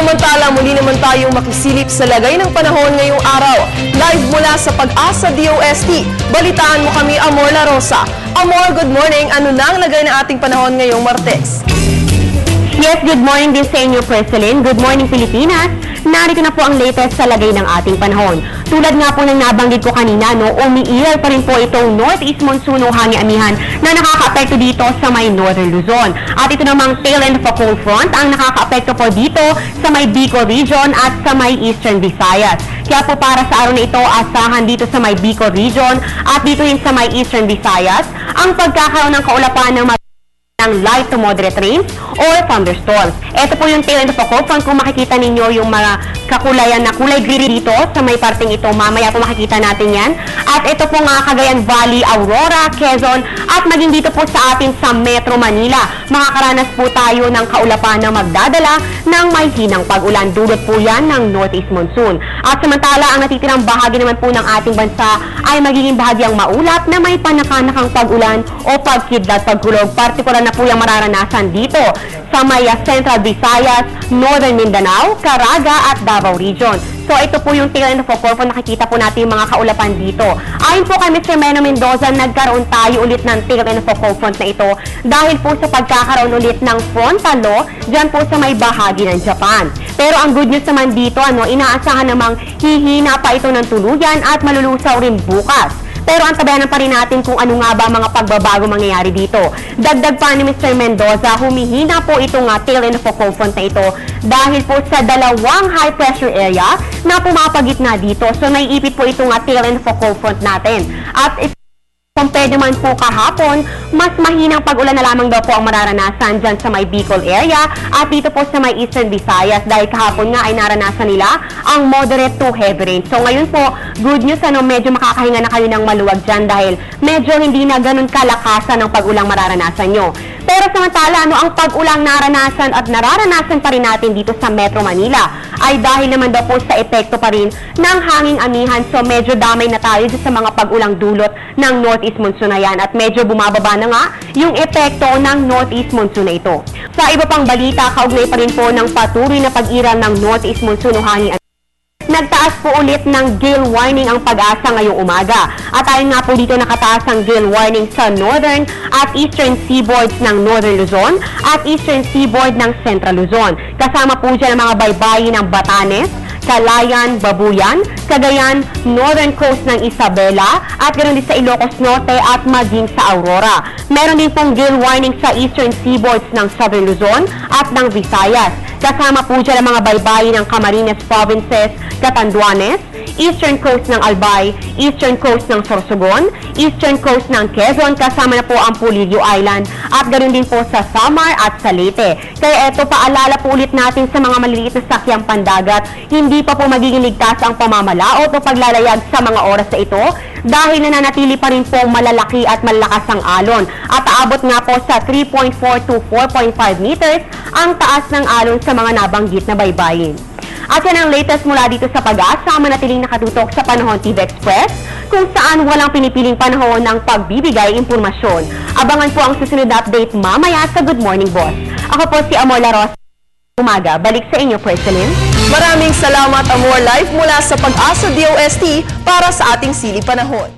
Samantala, muli naman tayong makisilip sa lagay ng panahon ngayong araw. Live mula sa Pag-asa DOST. Balitaan mo kami, Amor La Rosa. Amor, good morning. Ano na ang lagay ng ating panahon ngayong Martes? Yes, good morning din sa inyo, Preselin. Good morning, Pilipinas. Narito na po ang latest sa lagay ng ating panahon. Tulad nga po ng nabanggit ko kanina, umiiral pa rin po itong northeast monsoon o hangin-amihan na nakaka-apekto dito sa may northern Luzon. At ito namang tail end of a cold front ang nakaka-apekto po dito sa may Bicol region at sa may eastern Visayas. Kaya po para sa araw na ito, asahan dito sa may Bicol region at dito rin sa may eastern Visayas ang pagkakaroon ng kaulapan ng light to moderate rains or thunderstorms. Ito po yung tail end of a cold front. Kung makikita ninyo yung mga kakulayan na kulay green dito sa may parting ito, mamaya po makikita natin yan. At ito po nga Cagayan Valley, Aurora, Quezon at maging dito po sa atin sa Metro Manila. Makakaranas po tayo ng kaulapan na magdadala ng may hinang pag-ulan. Dulot po yan ng northeast monsoon. At samantala, ang natitirang bahagi naman po ng ating bansa ay magiging bahagyang maulap na may panakanakang pag-ulan o pagkidlat, pagkulog. Partikular na po yung mararanasan dito sa may Central Visayas, Northern Mindanao, Caraga at Davao Region. So ito po yung tail end of a cold front. Nakikita po natin yung mga kaulapan dito. Ayon po kay Mr. Meno Mendoza, nagkaroon tayo ulit ng tail end of a cold front na ito dahil po sa pagkakaroon ulit ng frontal low dyan po sa may bahagi ng Japan. Pero ang good news naman dito, inaasahan namang hihina pa ito ng tuluyan at malulusaw rin bukas. Pero antabayanan pa rin natin kung ano nga ba mga pagbabago mangyayari dito. Dagdag pa ni Mr. Mendoza, humihina po itong tail end of a cold front na ito dahil po sa dalawang high pressure area na pumapagitna dito. So naiipit po itong tail end of a cold front natin. At compared naman po kahapon, mas mahinang pag-ulan na lamang daw po ang mararanasan dyan sa may Bicol area at dito po sa may Eastern Visayas dahil kahapon nga ay naranasan nila ang moderate to heavy rain. So ngayon po, good news, medyo makakahinga na kayo ng maluwag dyan dahil medyo hindi na ganun kalakasan ng pag-ulang mararanasan nyo. Pero samantala, ang pag-ulang naranasan at nararanasan pa rin natin dito sa Metro Manila ay dahil naman daw po sa epekto pa rin ng hanging amihan. So medyo damay na tayo sa mga pag-ulang dulot ng northeast monsoon na yan at medyo bumababa na nga yung epekto ng northeast monsoon na ito. Sa iba pang balita, kaugnay pa rin po ng patuloy na pag-iral ng northeast monsoon o hanging nagtaas po ulit ng gale warning ang Pag-asa ngayong umaga. At ayon nga po dito nakataas ang gale warning sa northern at eastern seaboards ng northern Luzon at eastern seaboard ng central Luzon. Kasama po dyan ang mga baybayin ng Batanes, Calayan, Babuyan, Cagayan, northern coast ng Isabela at ganoon din sa Ilocos Norte at maging sa Aurora. Meron din pong gale warning sa eastern seaboards ng southern Luzon at ng Visayas. Kasama po dyan ang mga baybayin ng Camarines Provinces, Catanduanes, eastern coast ng Albay, eastern coast ng Sorsogon, eastern coast ng Quezon, kasama na po ang Pulido Island at ganoon din po sa Samar at sa Leyte. Kaya eto, paalala po ulit natin sa mga maliliit na sakyang pandagat, hindi pa po magiging ligtas ang pamamalaot o paglalayag sa mga oras na ito dahil nananatili pa rin po malalaki at malakas ang alon at aabot nga po sa 3.4 to 4.5 meters ang taas ng alon sa mga nabanggit na baybayin. At yan ang latest mula dito sa Pag-asa, manatiling nakatutok sa Panahon TV Express, kung saan walang pinipiling panahon ng pagbibigay impormasyon. Abangan po ang susunod na update mamaya sa Good Morning Boss. Ako po si Amor La Rosa. Umaga, balik sa inyo, Preselin. Maraming salamat, Amor, live mula sa Pag-asa DOST para sa ating Silip Panahon.